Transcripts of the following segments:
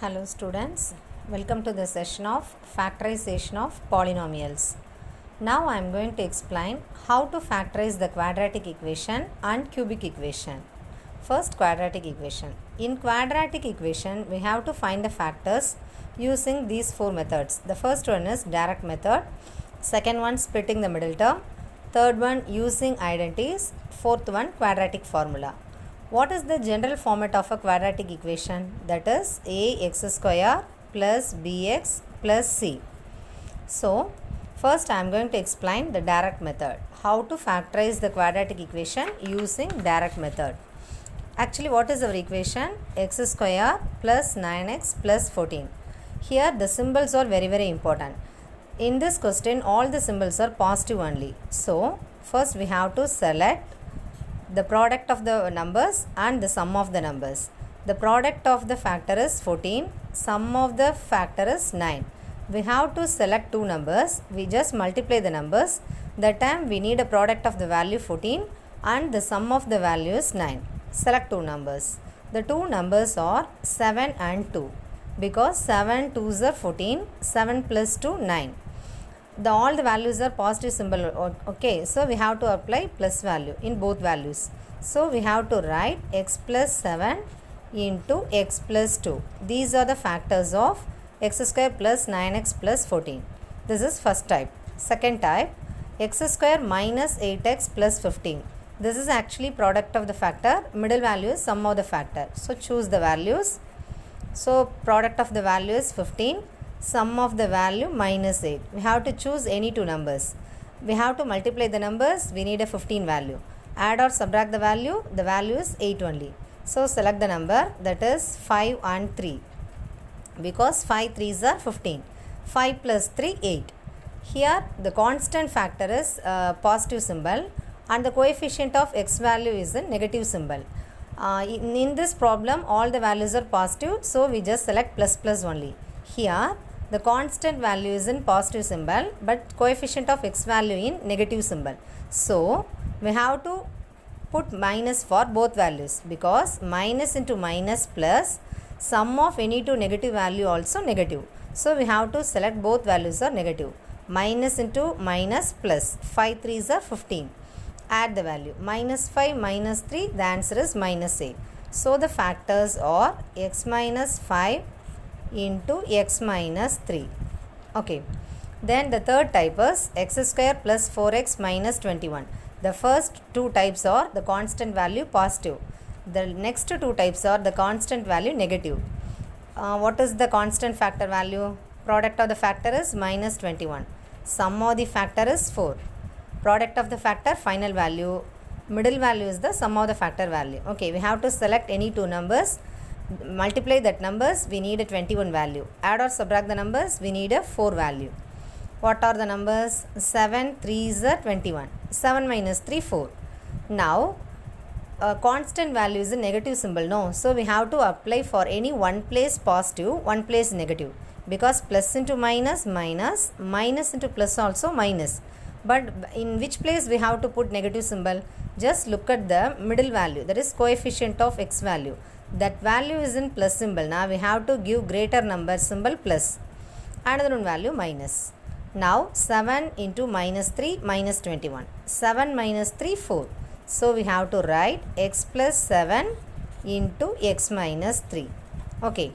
Hello students, welcome to the session of Factorization of Polynomials. Now I am going to explain how to factorize the quadratic equation and cubic equation. First, quadratic equation. In quadratic equation, we have to find the factors using these four methods. The first one is direct method, second one splitting the middle term, third one using identities, fourth one quadratic formula. What is the general format of a quadratic equation? That is ax square plus bx plus c. So, first I am going to explain the direct method. How to factorize the quadratic equation using direct method. Actually, what is our equation? X square plus 9x plus 14. Here the symbols are very important. In this question, all the symbols are positive only. So, first we have to select the product of the numbers and the sum of the numbers. The product of the factor is 14, sum of the factor is 9. We have to select two numbers. We just multiply the numbers. That time we need a product of the value 14 and the sum of the value is 9. Select two numbers. The two numbers are 7 and 2 because 7 2s are 14, 7 plus 2 9. All the values are positive symbol. Okay, so we have to apply plus value in both values. So we have to write x plus 7 into x plus 2. These are the factors of x square plus 9x plus 14. This is first type. Second type, x square minus 8x plus 15. This is actually product of the factor. Middle value is sum of the factor. So choose the values. So product of the value is 15. Sum of the value minus 8. We have to choose any two numbers. We have to multiply the numbers. We need a 15 value. Add or subtract the value is 8 only. So select the number, that is 5 and 3. Because 5 3s are 15. 5 plus 3 8. Here the constant factor is positive symbol and the coefficient of x value is a negative symbol. In this problem all the values are positive, so we just select plus only. Here the constant value is in positive symbol but coefficient of x value in negative symbol. So we have to put minus for both values because minus into minus plus sum of any two negative value also negative. So we have to select both values are negative. Minus into minus plus 5 3s are 15. Add the value minus 5 minus 3, the answer is minus 8. So the factors are x minus 5 into x minus 3. Okay. Then the third type is x square plus 4x minus 21. The first two types are the constant value positive. The next two types are the constant value negative. What is the constant factor value? Product of the factor is minus 21. Sum of the factor is 4. Product of the factor final value. Middle value is the sum of the factor value. Okay, we have to select any two numbers. Multiply that numbers, we need a 21 value. Add or subtract the numbers, we need a 4 value. What are the numbers? 7 3s are 21. 7 minus 3 4. Now constant value is a negative symbol, no? So we have to apply for any one place positive, one place negative. Because plus into minus, minus, minus into plus also minus. But in which place we have to put negative symbol? Just look at the middle value, that is coefficient of x value. That value is in plus symbol. Now we have to give greater number symbol plus. Another one value minus. Now 7 into minus 3 minus 21. 7 minus 3 4. So we have to write x plus 7 into x minus 3. Okay.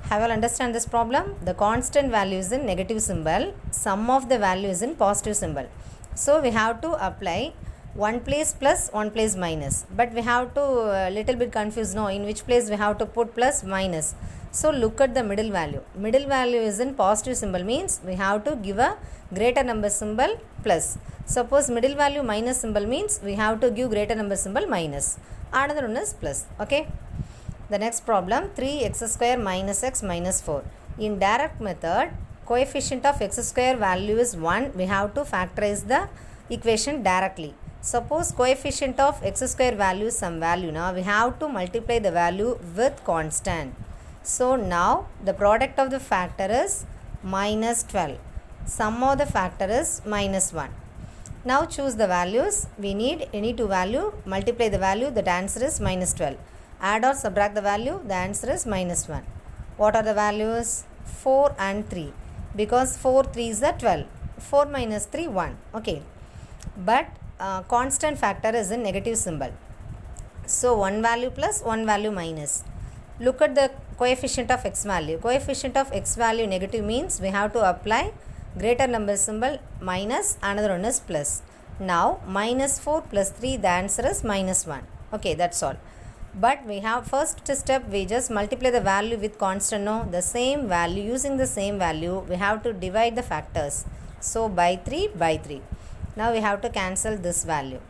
Have you all understand this problem? The constant value is in negative symbol. Sum of the value is in positive symbol. So we have to apply one place plus, one place minus. But we have to little bit confused, no, in which place we have to put plus minus. So look at the middle value. Middle value is in positive symbol means we have to give a greater number symbol plus. Suppose middle value minus symbol means we have to give greater number symbol minus. Another one is plus. Okay. The next problem, 3x square minus x minus 4. In direct method, coefficient of x square value is 1. We have to factorize the equation directly. Suppose coefficient of x square value is some value. Now we have to multiply the value with constant. So now the product of the factor is minus 12. Sum of the factor is minus 1. Now choose the values. We need any two value. Multiply the value. The answer is minus 12. Add or subtract the value, the answer is minus 1. What are the values? 4 and 3. Because 4 3s are 12. 4 minus 3, 1. Okay. But constant factor is in negative symbol. So 1 value plus 1 value minus. Look at the coefficient of x value. Coefficient of x value negative means we have to apply greater number symbol minus, another one is plus. Now minus 4 plus 3, the answer is minus 1. Okay, that's all. But we have first step, we just multiply the value with constant. No, the same value, using the same value we have to divide the factors. So by 3 by 3. Now we have to cancel this value.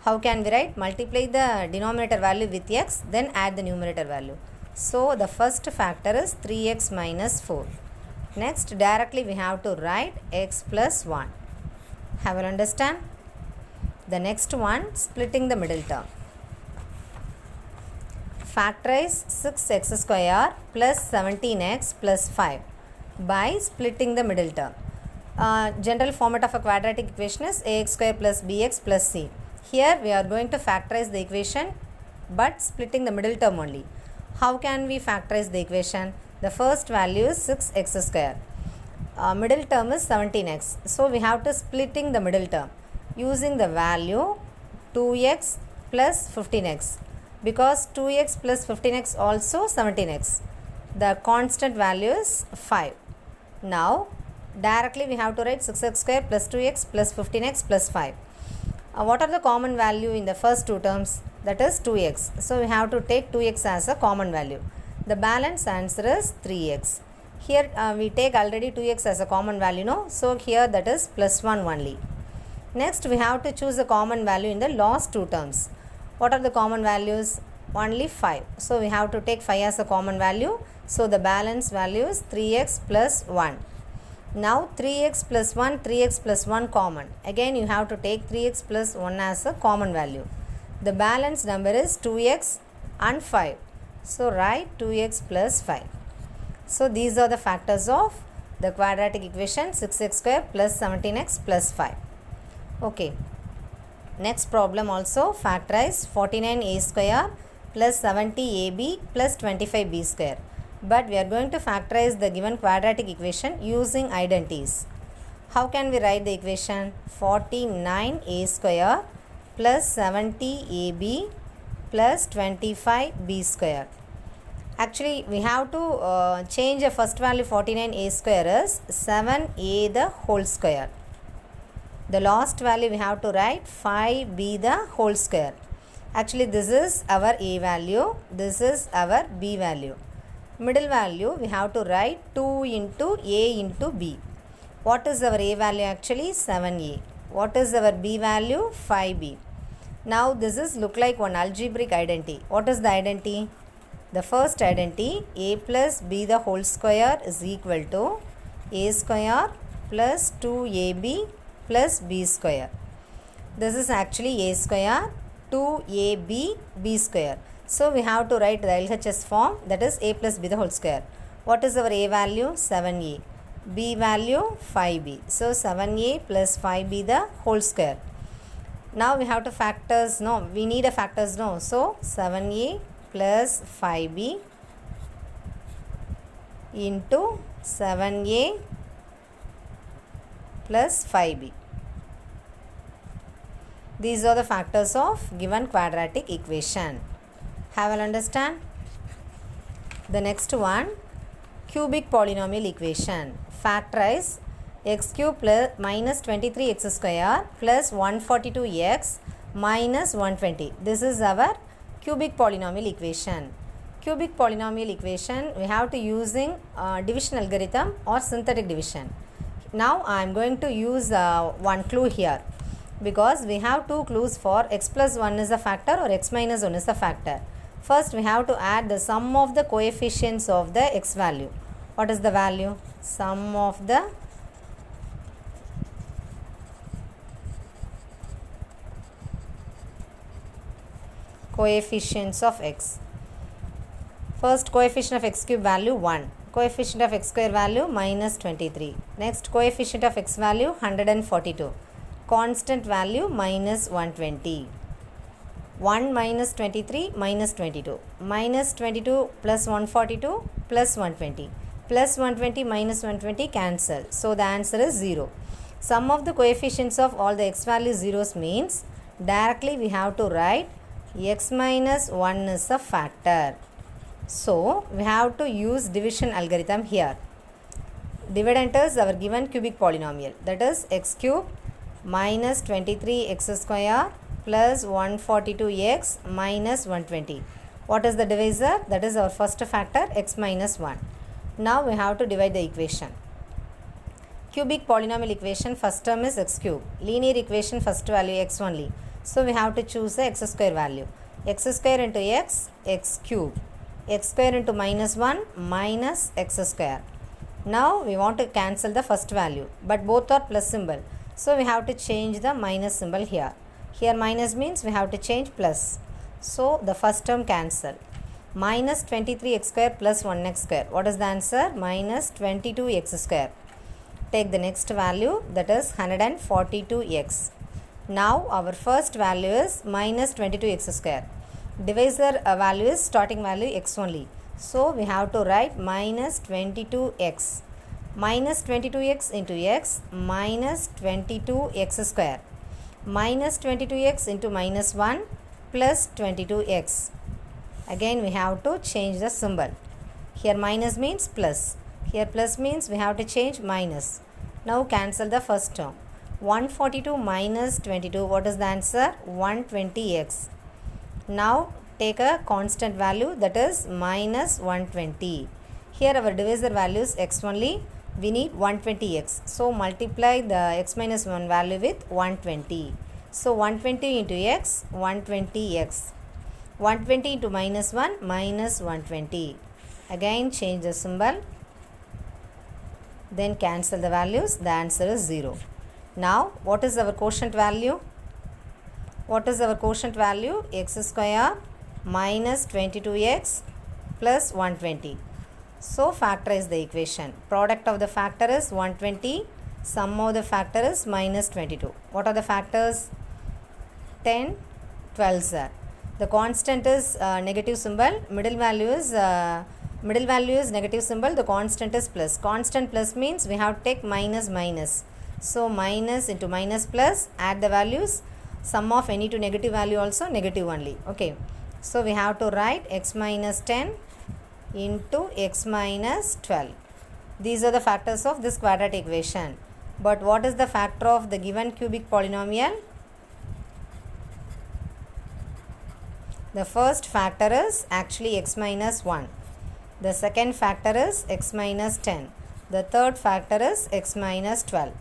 How can we write? Multiply the denominator value with x, then add the numerator value. So the first factor is 3x minus 4. Next, directly we have to write x plus 1. Have you understand? The next one, splitting the middle term. Factorize 6x square plus 17x plus 5 by splitting the middle term. General format of a quadratic equation is ax square plus bx plus c. Here we are going to factorize the equation but splitting the middle term only. How can we factorize the equation? The first value is 6x square. Middle term is 17x. So we have to splitting the middle term using the value 2x plus 15x. Because 2x plus 15x also 17x. The constant value is 5. Now directly we have to write 6x square plus 2x plus 15x plus 5. What are the common value in the first two terms? That is 2x. So we have to take 2x as a common value. The balance answer is 3x. Here we take already 2x as a common value, no? So here that is plus 1 only. Next we have to choose a common value in the last two terms. What are the common values? Only 5. So we have to take 5 as a common value. So the balance value is 3x plus 1. Now 3x plus 1, 3x plus 1 common. Again you have to take 3x plus 1 as a common value. The balance number is 2x and 5. So write 2x plus 5. So these are the factors of the quadratic equation 6x square plus 17x plus 5. Okay. Next problem also, factorize 49a square plus 70ab plus 25b square. But we are going to factorize the given quadratic equation using identities. How can we write the equation? 49a square plus 70ab plus 25b square. Actually we have to change the first value 49a square as 7a the whole square. The last value we have to write 5b the whole square. Actually this is our a value, this is our b value. Middle value we have to write 2 into a into b. What is our a value actually? 7a. What is our b value? 5b. Now this is look like one algebraic identity. What is the identity? The first identity, a plus b the whole square is equal to a square plus 2ab plus b square. This is actually a square 2ab b square. So we have to write the LHS form, that is a plus b the whole square. What is our a value? 7a. B value 5b. So 7a plus 5b the whole square. Now we have to factors, no, we need a factors, no. So 7a plus 5b into 7a plus 5b. These are the factors of given quadratic equation. Have you understand? The next one, cubic polynomial equation. Factorize x cube plus minus 23x square plus 142x minus 120. This is our cubic polynomial equation. Cubic polynomial equation we have to using division algorithm or synthetic division. Now I am going to use one clue here, because we have two clues for x plus 1 is a factor or x minus 1 is a factor. First we have to add the sum of the coefficients of the x value. What is the value? Sum of the coefficients of x. First coefficient of x cube value 1. Coefficient of x square value minus 23. Next coefficient of x value 142. Constant value minus 120. 1 minus 23 minus 22. Minus 22 plus 142 plus 120. Plus 120 minus 120 cancel. So the answer is 0. Sum of the coefficients of all the x values zeros means directly we have to write x minus 1 is a factor. So we have to use division algorithm here. Divide enters our given cubic polynomial, that is x cube minus 23x square plus 142x minus 120. What is the divisor? That is our first factor, x minus 1. Now we have to divide the equation. Cubic polynomial equation, first term is x cube. Linear equation, first value x only. So we have to choose the x square value. X square into x, x cube. X square into minus 1 minus x square. Now we want to cancel the first value, but both are plus symbol. So we have to change the minus symbol here. Here minus means we have to change plus. So the first term cancel. Minus 23x square plus 1x square. What is the answer? Minus 22x square. Take the next value, that is 142x. Now our first value is minus 22x square. Divisor value is starting value x only. So we have to write minus 22x. Minus 22x into x minus 22x square. Minus 22x into minus 1 plus 22x. Again we have to change the symbol. Here minus means plus. Here plus means we have to change minus. Now cancel the first term. 142 minus 22. What is the answer? 120x. Now take a constant value, that is minus 120. Here our divisor value is x only. We need 120x. So multiply the x minus 1 value with 120. So 120 into x, 120x. 120 into minus 1, minus 120. Again change the symbol. Then cancel the values. The answer is 0. Now what is our quotient value? What is our quotient value? X square minus 22x plus 120. So factorize the equation. Product of the factor is 120. Sum of the factor is minus 22. What are the factors? 10, 12 sir. The constant is negative symbol. Middle value is negative symbol. The constant is plus. Constant plus means we have to take minus minus. So minus into minus plus, add the values. Sum of any two negative value also negative only. Okay. So we have to write x minus 10 into x minus 12. These are the factors of this quadratic equation. But what is the factor of the given cubic polynomial? The first factor is actually x minus 1. The second factor is x minus 10. The third factor is x minus 12.